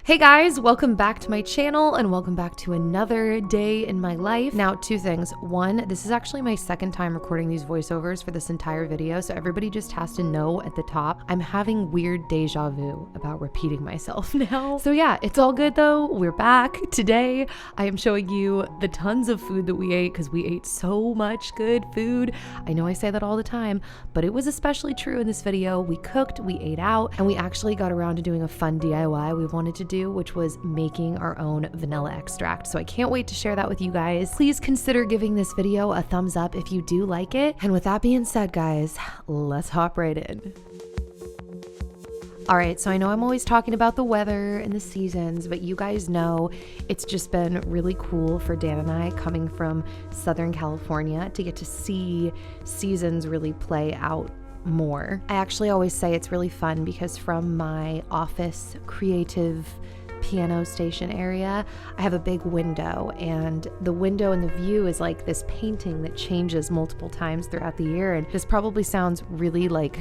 Hey guys, welcome back to my channel and welcome back to another day in my life. Now, two things. One, this is actually my second time recording these voiceovers for this entire video, so everybody just has to know at the top, I'm having weird deja vu about repeating myself now. So yeah, it's all good though. We're back. Today, I am showing you the tons of food that we ate because we ate so much good food. I know I say that all the time, but it was especially true in this video. We cooked, we ate out, and we actually got around to doing a fun DIY we wanted to do, which was making our own vanilla extract. So I can't wait to share that with you guys. Please consider giving this video a thumbs up if you do like it. And with that being said, guys, let's hop right in. All right, so I know I'm always talking about the weather and the seasons, but you guys know it's just been really cool for Dan and I coming from Southern California to get to see seasons really play out more. I actually always say it's really fun because from my office creative piano station area, I have a big window, and the window and the view is like this painting that changes multiple times throughout the year. And this probably sounds really like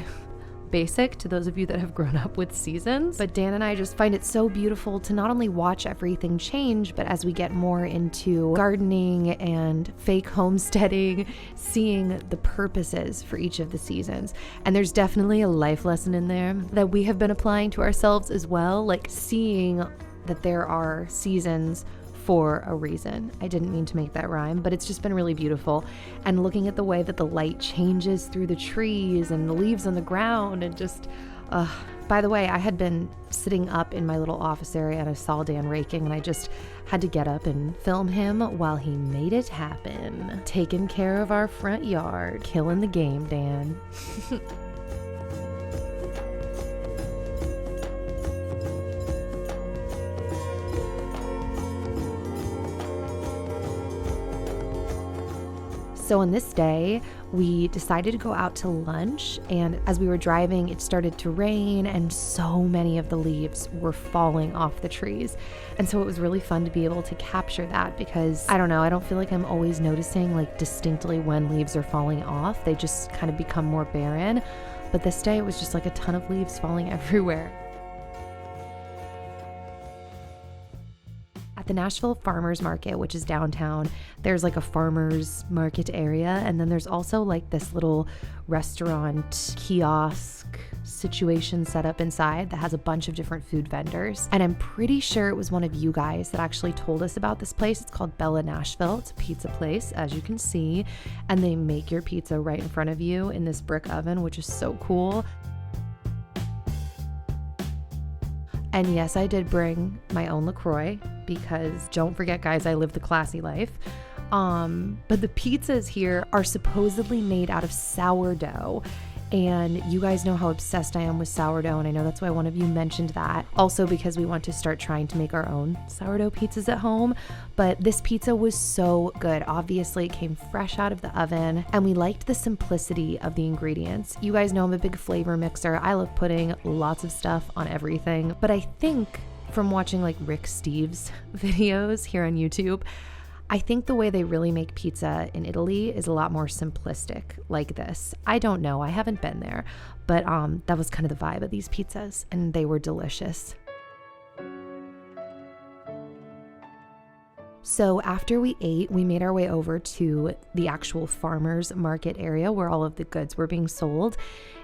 basic to those of you that have grown up with seasons, but Dan and I just find it so beautiful to not only watch everything change, but as we get more into gardening and fake homesteading, seeing the purposes for each of the seasons. And there's definitely a life lesson in there that we have been applying to ourselves as well, like seeing that there are seasons for a reason. I didn't mean to make that rhyme, but it's just been really beautiful. And looking at the way that the light changes through the trees and the leaves on the ground, and just, by the way, I had been sitting up in my little office area and I saw Dan raking, and I just had to get up and film him while he made it happen. Taking care of our front yard, killing the game, Dan. So on this day, we decided to go out to lunch, and as we were driving, it started to rain and so many of the leaves were falling off the trees. And so it was really fun to be able to capture that because, I don't know, I don't feel like I'm always noticing like distinctly when leaves are falling off. They just kind of become more barren. But this day it was just like a ton of leaves falling everywhere. The Nashville farmers market, which is downtown, there's like a farmers market area, and then there's also like this little restaurant kiosk situation set up inside that has a bunch of different food vendors. And I'm pretty sure it was one of you guys that actually told us about this place. It's called Bella Nashville. It's a pizza place, as you can see, and they make your pizza right in front of you in this brick oven, which is so cool. And yes, I did bring my own LaCroix because don't forget, guys, I live the classy life. But the pizzas here are supposedly made out of sourdough. And you guys know how obsessed I am with sourdough, and I know that's why one of you mentioned that. Also because we want to start trying to make our own sourdough pizzas at home. But this pizza was so good. Obviously, it came fresh out of the oven, and we liked the simplicity of the ingredients. You guys know I'm a big flavor mixer. I love putting lots of stuff on everything. But I think from watching like Rick Steves videos here on YouTube, I think the way they really make pizza in Italy is a lot more simplistic like this. I don't know, I haven't been there, but that was kind of the vibe of these pizzas, and they were delicious. So after we ate, we made our way over to the actual farmers market area where all of the goods were being sold.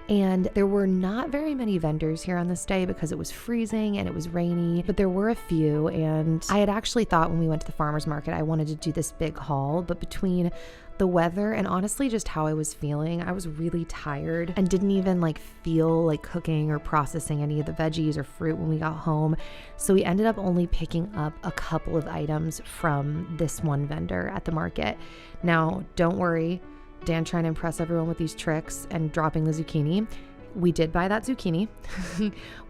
And there were not very many vendors here on this day because it was freezing and it was rainy, but there were a few. And I had actually thought when we went to the farmers market, I wanted to do this big haul, but between the weather and honestly just how I was feeling, I was really tired and didn't even like feel like cooking or processing any of the veggies or fruit when we got home. So we ended up only picking up a couple of items from this one vendor at the market. Now, don't worry, Dan trying to impress everyone with these tricks and dropping the zucchini. We did buy that zucchini.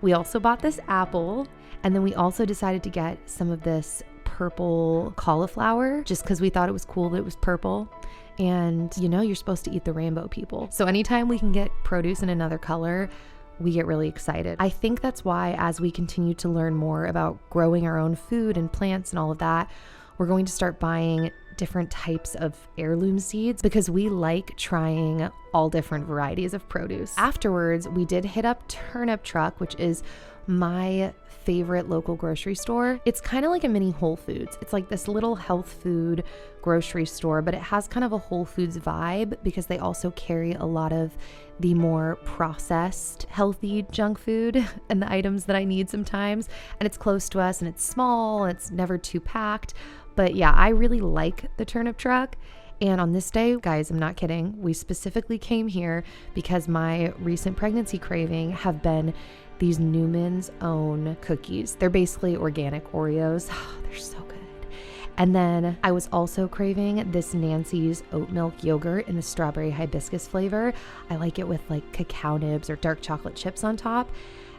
We also bought this apple, and then we also decided to get some of this purple cauliflower just because we thought it was cool that it was purple. And you know, you're supposed to eat the rainbow, people. So anytime we can get produce in another color, we get really excited. I think that's why as we continue to learn more about growing our own food and plants and all of that, we're going to start buying different types of heirloom seeds because we like trying all different varieties of produce. Afterwards, we did hit up Turnip Truck, which is my favorite local grocery store. It's kind of like a mini Whole Foods. It's like this little health food grocery store, but it has kind of a Whole Foods vibe because they also carry a lot of the more processed, healthy junk food and the items that I need sometimes. And it's close to us and it's small and it's never too packed. But yeah, I really like the turnip truck. And on this day, guys, I'm not kidding, we specifically came here because my recent pregnancy craving have been these Newman's Own cookies. They're basically organic Oreos. Oh, they're so good. And then I was also craving this Nancy's oat milk yogurt in the strawberry hibiscus flavor. I like it with like cacao nibs or dark chocolate chips on top.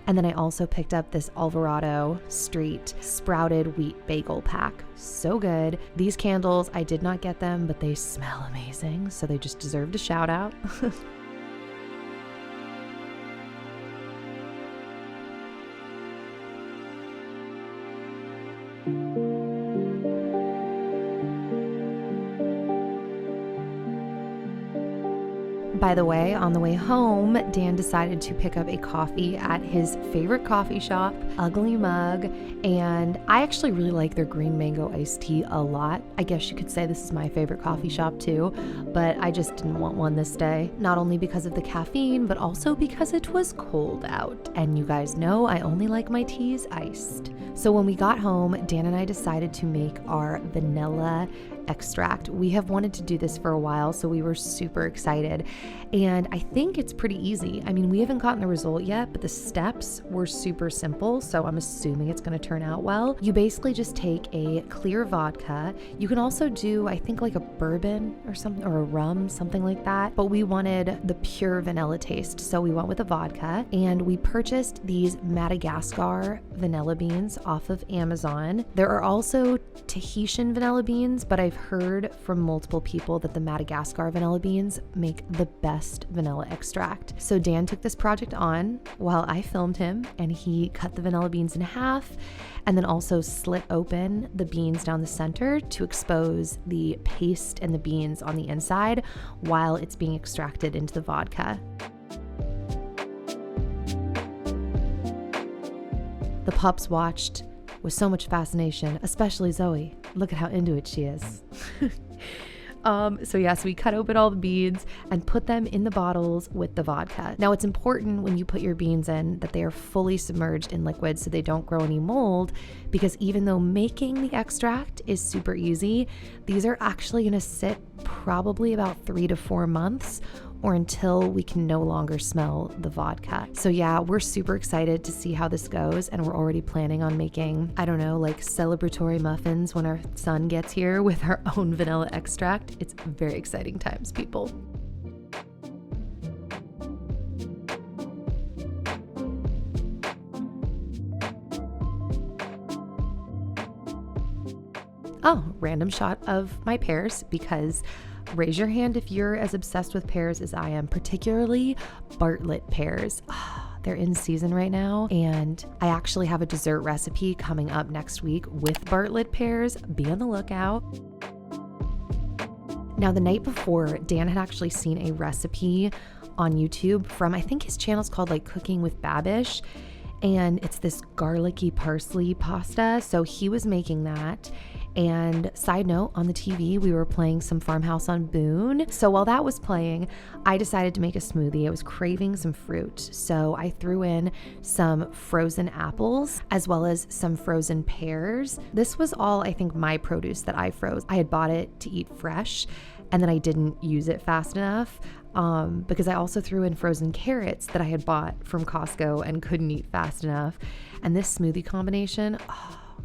And then I also picked up this Alvarado Street sprouted wheat bagel pack. So good. These candles, I did not get them, but they smell amazing. So they just deserved a shout out. By the way, on the way home, Dan decided to pick up a coffee at his favorite coffee shop, Ugly Mug, and I actually really like their green mango iced tea a lot. I guess you could say this is my favorite coffee shop too, but I just didn't want one this day. Not only because of the caffeine, but also because it was cold out. And you guys know I only like my teas iced. So when we got home, Dan and I decided to make our vanilla extract. We have wanted to do this for a while, so we were super excited. And I think it's pretty easy. I mean, we haven't gotten the result yet, but the steps were super simple, so I'm assuming it's going to turn out well. You basically just take a clear vodka. You can also do, I think, like a bourbon or something, or a rum, something like that. But we wanted the pure vanilla taste, so we went with a vodka, and we purchased these Madagascar vanilla beans off of Amazon. There are also Tahitian vanilla beans, but I've heard from multiple people that the Madagascar vanilla beans make the best vanilla extract. So Dan took this project on while I filmed him, and he cut the vanilla beans in half and then also slit open the beans down the center to expose the paste and the beans on the inside while it's being extracted into the vodka. The pups watched with so much fascination, especially Zoe. Look at how into it she is. So we cut open all the beans and put them in the bottles with the vodka. Now it's important when you put your beans in that they are fully submerged in liquid so they don't grow any mold, because even though making the extract is super easy, these are actually going to sit probably about 3 to 4 months or until we can no longer smell the vodka. So yeah, we're super excited to see how this goes, and we're already planning on making, I don't know, like celebratory muffins when our son gets here with our own vanilla extract. It's very exciting times, people. Oh, random shot of my pears, because raise your hand if you're as obsessed with pears as I am, particularly Bartlett pears. They're in season right now, and I actually have a dessert recipe coming up next week with Bartlett pears. Be on the lookout. Now, the night before, Dan had actually seen a recipe on YouTube from, I think his channel's called like Cooking with Babish, and it's this garlicky parsley pasta. So he was making that. And side note, on the TV, we were playing some Farmhouse on Boone. So while that was playing, I decided to make a smoothie. I was craving some fruit. So I threw in some frozen apples as well as some frozen pears. This was all, I think, my produce that I froze. I had bought it to eat fresh, and then I didn't use it fast enough because I also threw in frozen carrots that I had bought from Costco and couldn't eat fast enough. And this smoothie combination,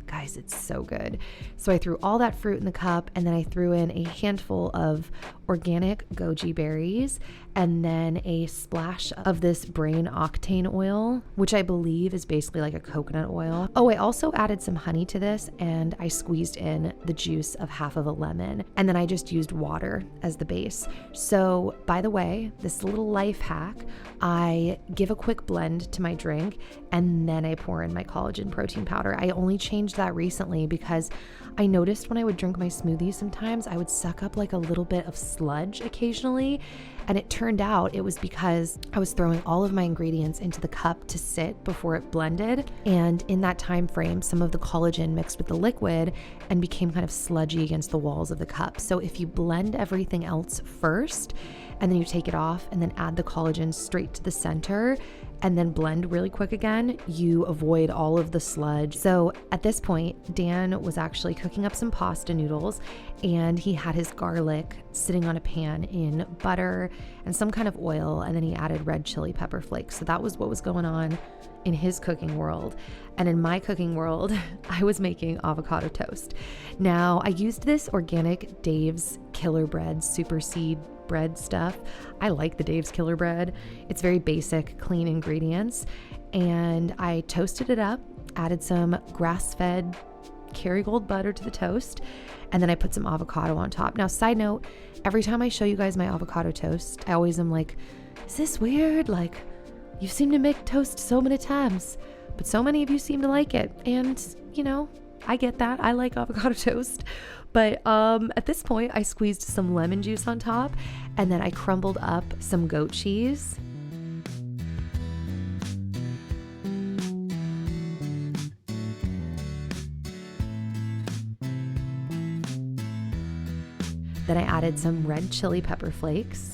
guys, it's so good. So I threw all that fruit in the cup, and then I threw in a handful of organic goji berries and then a splash of this brain octane oil, which I believe is basically like a coconut oil. Oh, I also added some honey to this, and I squeezed in the juice of half of a lemon, and then I just used water as the base. So by the way, this little life hack, I give a quick blend to my drink, and then I pour in my collagen protein powder. I only changed that recently because I noticed when I would drink my smoothie, sometimes I would suck up like a little bit of sludge occasionally. And it turned out it was because I was throwing all of my ingredients into the cup to sit before it blended. And in that time frame, some of the collagen mixed with the liquid and became kind of sludgy against the walls of the cup. So if you blend everything else first, and then you take it off and then add the collagen straight to the center and then blend really quick again, you avoid all of the sludge. So at this point, Dan was actually cooking up some pasta noodles, and he had his garlic sitting on a pan in butter and some kind of oil, and then he added red chili pepper flakes. So that was what was going on in his cooking world. And in my cooking world, I was making avocado toast. Now, I used this organic Dave's Killer Bread super seed bread stuff. I like the Dave's Killer Bread. It's very basic, clean ingredients. And I toasted it up, added some grass-fed Kerrygold butter to the toast, and then I put some avocado on top. Now, side note, every time I show you guys my avocado toast, I always am like, is this weird? Like, you seem to make toast so many times, but so many of you seem to like it. And, you know, I get that. I like avocado toast. But at this point, I squeezed some lemon juice on top, and then I crumbled up some goat cheese. Then I added some red chili pepper flakes,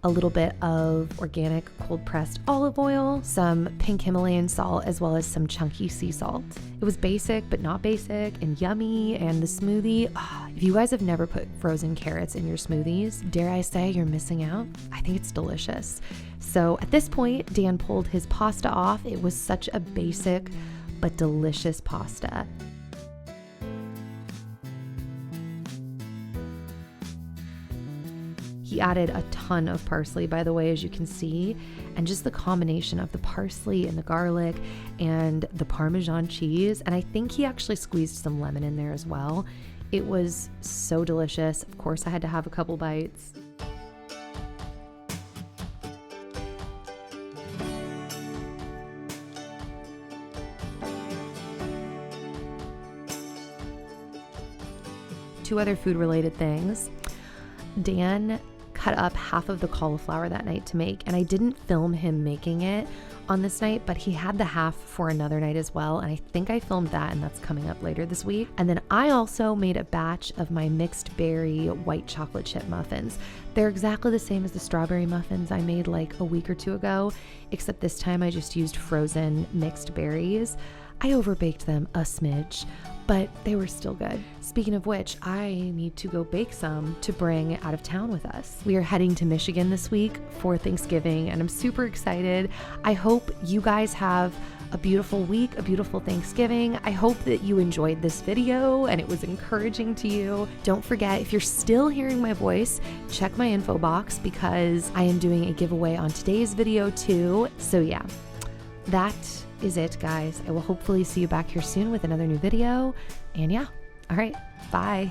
a little bit of organic cold pressed olive oil, some pink Himalayan salt, as well as some chunky sea salt. It was basic, but not basic, and yummy. And the smoothie, if you guys have never put frozen carrots in your smoothies, dare I say you're missing out? I think it's delicious. So at this point, Dan pulled his pasta off. It was such a basic but delicious pasta. He added a ton of parsley, by the way, as you can see, and just the combination of the parsley and the garlic and the Parmesan cheese. And I think he actually squeezed some lemon in there as well. It was so delicious. Of course, I had to have a couple bites. Two other food-related things. Dan cut up half of the cauliflower that night to make, and I didn't film him making it on this night, but he had the half for another night as well, and I think I filmed that, and that's coming up later this week. And then I also made a batch of my mixed berry white chocolate chip muffins. They're exactly the same as the strawberry muffins I made like a week or two ago, except this time I just used frozen mixed berries. I overbaked them a smidge, but they were still good. Speaking of which, I need to go bake some to bring out of town with us. We are heading to Michigan this week for Thanksgiving, and I'm super excited. I hope you guys have a beautiful week, a beautiful Thanksgiving. I hope that you enjoyed this video and it was encouraging to you. Don't forget, if you're still hearing my voice, check my info box because I am doing a giveaway on today's video too. So yeah, that is it, guys. I will hopefully see you back here soon with another new video. And yeah, all right, bye.